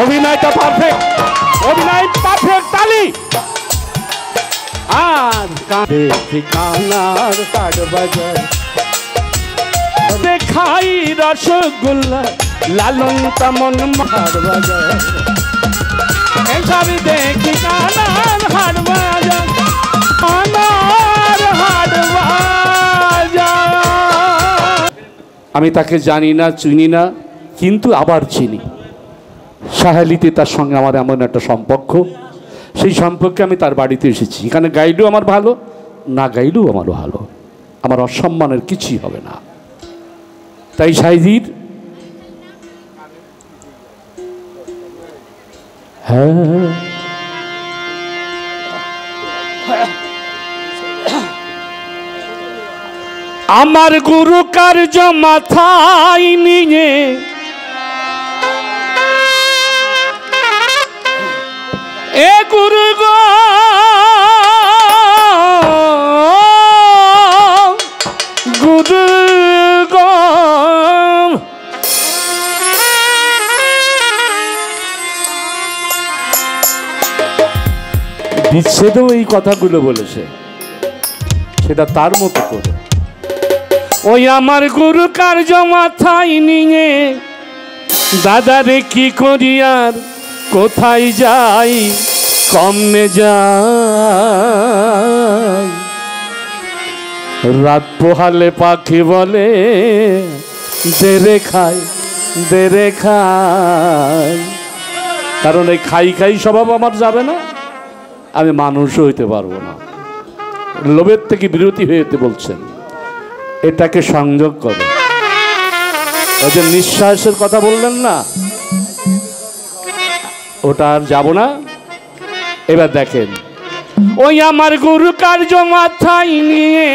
অভিনয়টা পারফেক্ট, অভিনয় পারফেক্ট, তালি। আর কাঁধে ঠিকানার হাট বাজার দেখাই রসগোল্লা লালন তেমন হাট বাজার এসব দেখি কানার হাট বাজার কানার হাট বাজার। আমি তাকে জানি না, চিনি না, কিন্তু আবার চিনি। সাহেলিতে তার সঙ্গে আমার এমন একটা সম্পর্ক, সেই সম্পর্কে আমি তার বাড়িতে এসেছি। এখানে গাইলেও আমার ভালো, না গাইলেও আমার ভালো, আমার অসম্মানের কিছুই হবে না। তাই সাইজির হ্যাঁ আমার গুরু কার্য মাথায় নিয়ে এ গুরু গো গুরু গো বিচ্ছেদেও এই কথাগুলো বলেছে, সেটা তার মতো করে। ওই আমার গুরু কার্য মাথায় নিয়ে দাদারে কি করি আর কোথায় যাই, কমনে যাই। রাত পোহালে পাখি বলে দেরে খায়, দেরে খায়। কারণ এই খাই খাই স্বভাব আমার যাবে না, আমি মানুষও হইতে পারবো না। লোভের থেকে বিরতি হইতে বলছেন, এটাকে সংযোগ করে। ওই যে নিঃশ্বাসের কথা বললেন না, ওটা আর যাব না। এবার দেখেন, ওই আমার গুরু কার্য মাথায় নিয়ে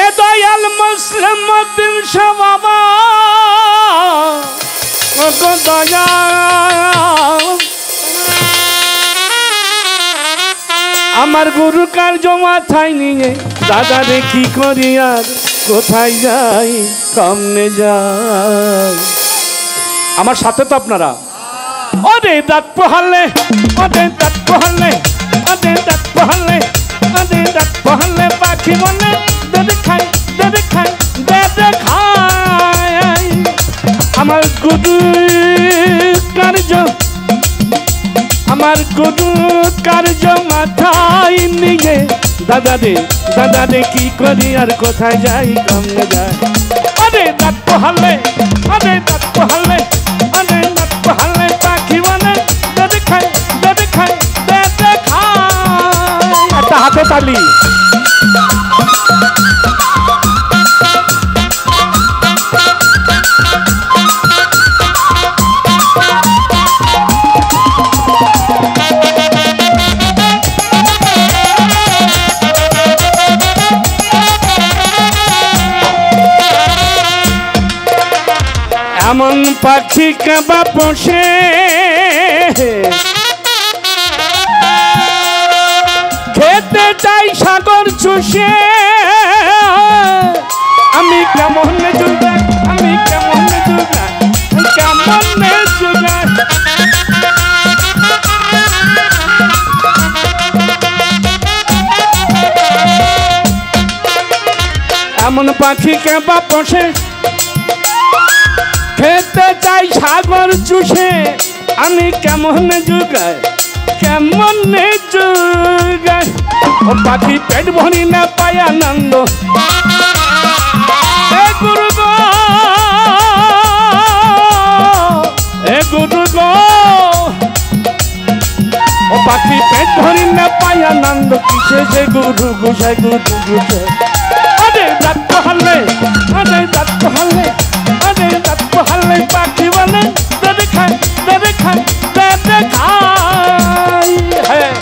এ দয়াল মুসলিম মতিন বাবা দয়া আমার গুরু কার্য মাথায় নিয়ে দাদারে কি করি আর কোথায় যাই, কমনে যাই। আমার সাথে তো আপনারা ওরে দাঁত পোহালে, ওরে দাঁত পোহালে, ওরে দাঁত পোহালে, ওরে দাঁত পোহালে পাখি বলে দেদে খাই, দেদে খাই, দেদে খাই। আমার গুরু কার্য, আমার গুরু কার্য মাথায় নিয়ে দাদারে, দাদারে কি করি আর কোথায় যাই, কমনে যাই। ওরে দাঁত পোহালে, ওরে দাঁত পোহালে, ওরে দাঁত পোহালে পাখি বলে দেদে খাই, দেদে খাই, দেদে খাই। একটা হাতে তালি। এমন পাখি কেবা পোষে খেতে চাই সাগর চুষে, আমি কেমন জুগাই, আমি কেমন জুগাই, কেমন জুগাই। এমন পাখি কেবা পোষে খেতে চাই সাগর চুষে, আমি কেমন জুগাই, কেমন জুগাই। ও পাখি পেট ভরি না পায় আনন্দ, এ গুরু গো, এ গুরু গো। ও পাখি পেট ভরি না পায় আনন্দ, কিসে যে গুরু গুসাই, গুরু গুসাই। আরে দাঁত পোহালে, আরে দাঁত পোহালে, আরে দাঁত পোহালে পাখি বলে দেদে খাই, দেদে খাই, দেদে খাই। হ্যাঁ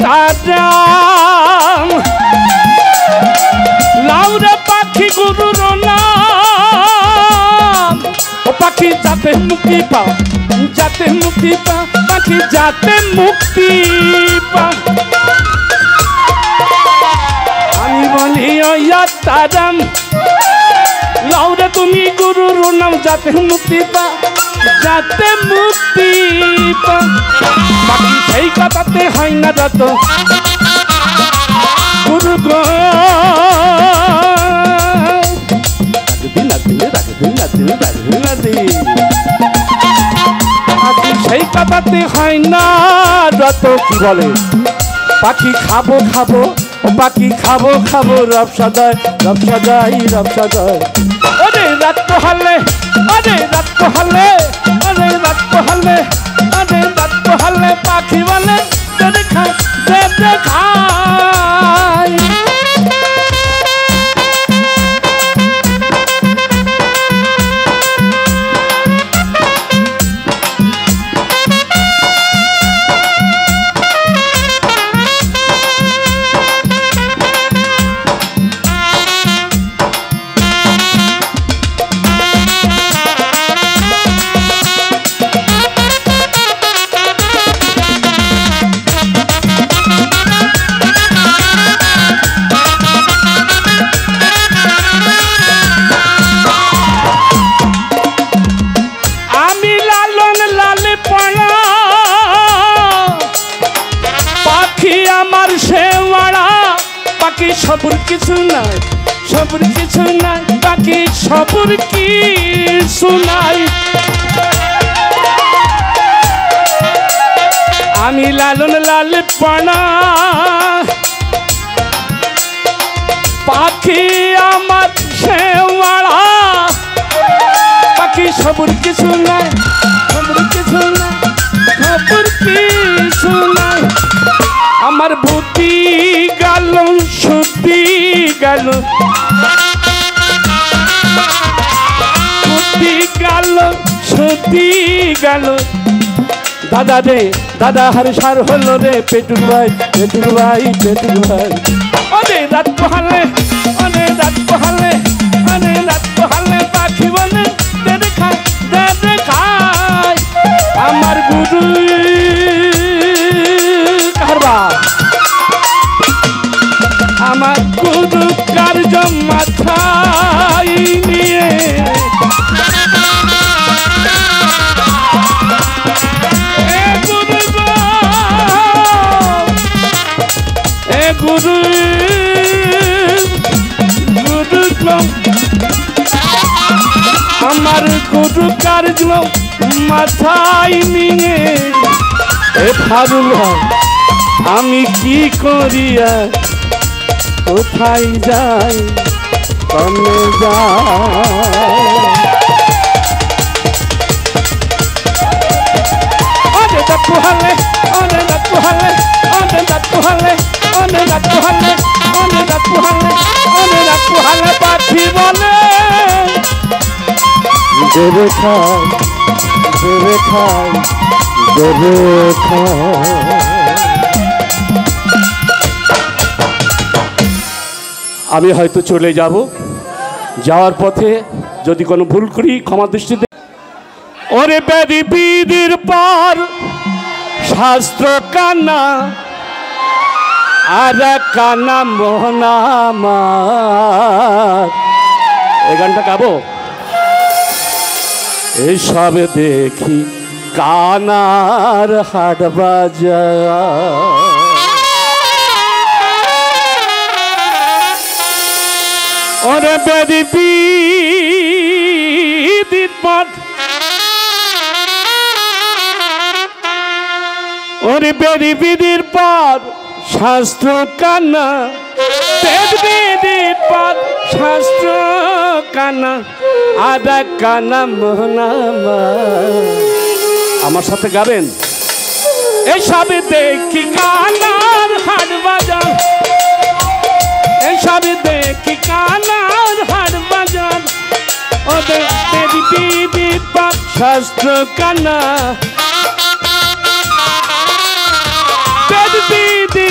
তারাম লাউরে পাখি গুরুর নাম ও পাখি যাতে মুক্তি পাও যাতে মুক্তি পাও পাখি যাতে মুক্তি পাও আমি বলি ওয়া তারাম লাউরে তুমি গুরুর নাম যাতে মুক্তি পাও যাতে মুক্তি পাও বাকি সেই কথাতে হয় না যত গুরু গো সেই কথাতে হয় না যত কি বলে পাখি খাবো খাবো পাখি খাবো খাবো রবসা দেয় রবসা দেয় রবসা দেয় ওরে রাত পোহালে ওরে রাত পোহালে ওরে রাত পোহালে ওরে রাত পোহালে পাখি বলে খায় খায় সবুর কিছু নাই সবুর কিছু নাই বাকি সবুর কিছু নাই আমি লালন লাল পানা পাখি আমার শেওয়ালা বাকি সবুর কিছু নাই সবুর কিছু নাই সবুর কিছু নাই আমার বুদ্ধি গেল শুদ্ধি গেল বুদ্ধি গেল শুদ্ধি গেল দাদা রে দাদা হার সার হলো রে পেটুর ভাই পেটুর ভাই পেটুর ভাই অনে রাত পোহালে অনে রাত পোহালে অনে রাত পোহালে পাখি বলে দে খায় দে খায় আমার গুরু কারবা আমার গুরু কার্য মাথায় নিয়ে গুরু গুরু আমার গুরু কার্য মাথায় নিয়ে এ ফারুল আমি কি করিয়া কোথায় যাই কমে যাই অনে রাত পোহালে অনে রাত পোহালে অনে রাত পোহালে অনে রাত পোহালে অনে রাত পোহালে অনে রাত পোহালে পাখি বলে দেবে খায় দেবে খায় দেবে খায়। আমি হয়তো চলে যাব, যাওয়ার পথে যদি কোনো ভুল করি ক্ষমা দৃষ্টিতে। ওরে ব্যাধি বিধির পর শাস্ত্র কানা আর কানা মোহনামার, এই গানটা গাবো। এসব দেখি কানার হাট বাজার, ওরে ব্যাধি বিধির পর, ওরে ব্যাধি বিধির পর শাস্ত্র কানা, বেদ বিধির পর শাস্ত্র কানা আর কানা মোহনামা। আমার সাথে গাবেন। এসব দেখি কানার হাট বাজার, এসব দেখি কানার হাট বাজার, ওদের বেদ বিধির পর শাস্ত্র কানা, বেদ বিধি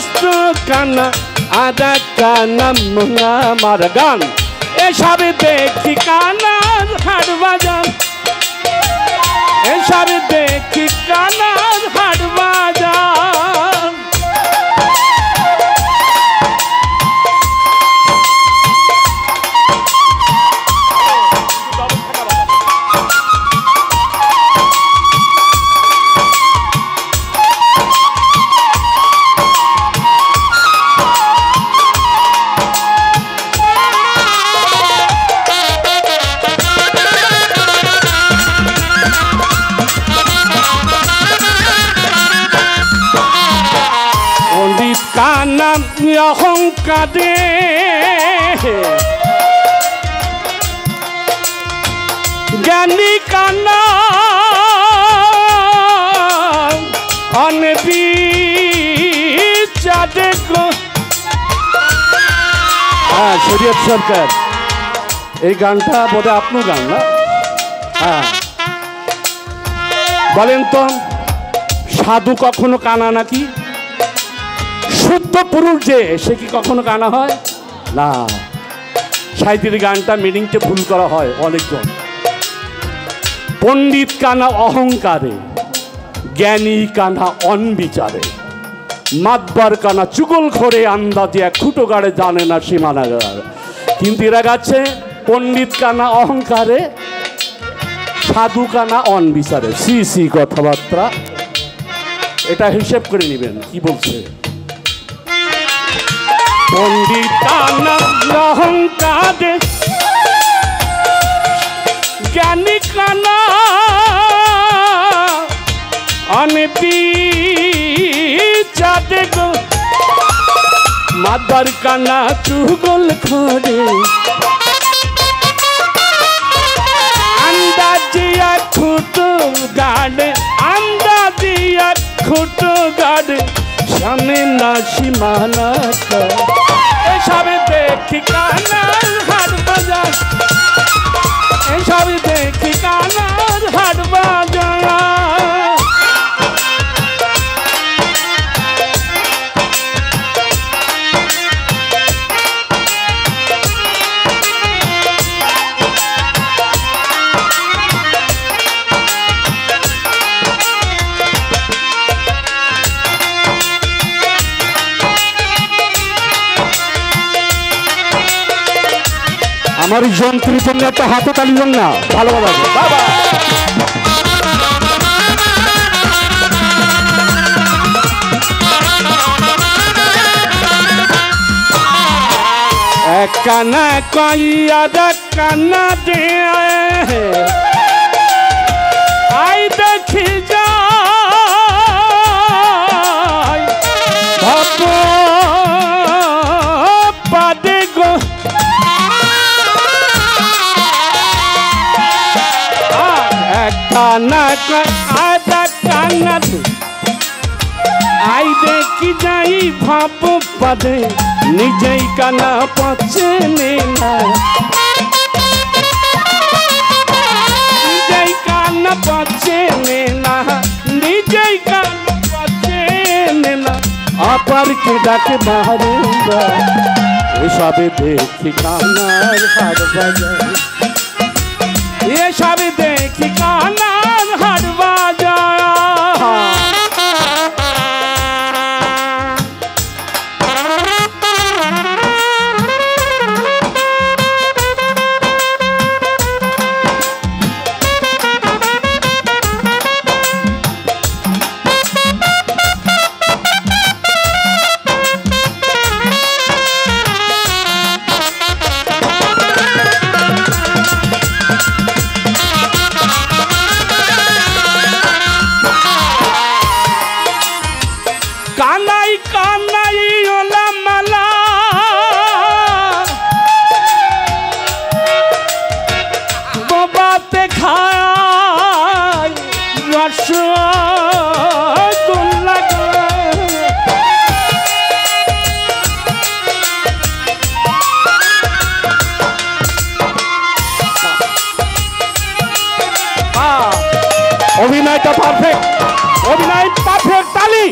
মস্ত কানা আর একটা নাম আমার গান এসব দেখি কানার হাট বাজার এসব দেখি কানার হাট বাজার কানা অহংকারে জ্ঞানী কানা অনবিচারে গো। হ্যাঁ শরীয়ত সরকার এই গানটা বোধ হয় আপনার গান না? হ্যাঁ বলেন তো সাধু কখনো কানা নাকি? শুদ্ধ পুরুষ যে সে কি কখনো কানা হয় না? সাহিত্যের গানটা মিনিংটা ভুল করা হয় অনেকজন। পণ্ডিত কানা অহংকারে, জ্ঞানী কানা অনবিচারে, মাতবার কানা চুগল খোরে আন্দাজে এক খুঁটো গাড়ে জানে না সীমানা গাড়। কিন্তু এরা গাচ্ছে পণ্ডিত কানা অহংকারে, সাধু কানা অনবিচারে। সি সি কথাবার্তা, এটা হিসেব করে নেবেন কি বলছে। পণ্ডিত কানা অহংকারে, জ্ঞানী কানা অনবিচারে গো। মাতবার কানা চুগল খোরে আন্দাজিয়া খুঁটো গাড়ে, আন্দাজিয়া খুঁটো গাড়ে সামনে না সীমানা। এসব দেখি কানার হাট বাজার, এসব দেখি কানার হাট বাজার। আমার যন্ত্রের জন্য একটা হাতে তালি দেন না, ভালোভাবে বাবা। এক কানা কইয়া কানা দে আই দেখি যা পাদে গো। কানা আদা কানা আই দেখি যাই ভাব পাদে নিজেই কানা পাচ্ছে না, নিজেই কানা পাচ্ছে না, নিজেই কানা পাচ্ছে না। আপার কে ডাকে বাহারে এসবে দেখি কানার হাট বাজার, এসব দেখি কানার হাট বাজার। অভিনয়টা পারফেক্ট, অভিনয় পারফেক্ট, তালি।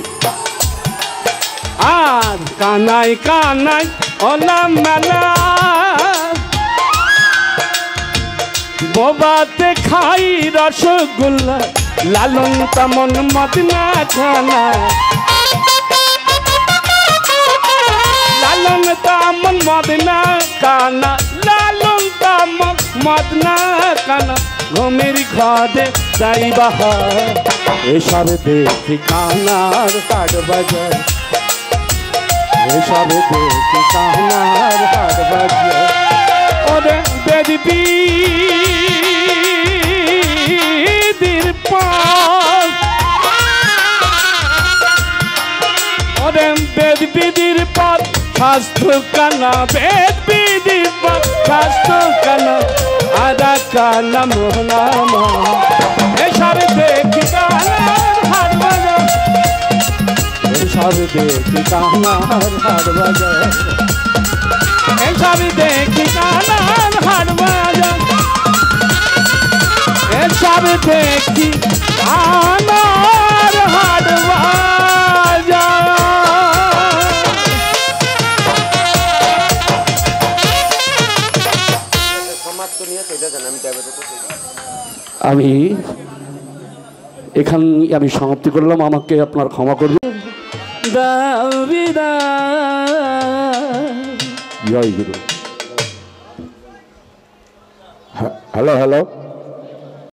কানাই কানাই ওলাম মেলা বোবাতে খাই রসগোল্লা লালন তামন মদনা খানা লালন তামন মদনা কানা লালন তামন মদনা কানা ঘুমের ঘরে যাই বাহার এসব দেখি কানার হাট বাজার এসব দেখি কানার হাট বাজার ওরে বেদবি দির পাল ওরে বেদবিদির পাল স্বাস্থ্য কানা বেদবিদির পাল স্বাস্থ্য কানা আদা কানা মোহনামা এসব দেখি কানার হাট বাজার এসব দেখি কানার হাট বাজার এসব দেখি কানার হাট বাজার এসব দেখি কানার হাট বাজার আমি এখান আমি সমাপ্তি করলাম আমাকে আপনার ক্ষমা করবেন জয় গুরু হ্যালো হ্যালো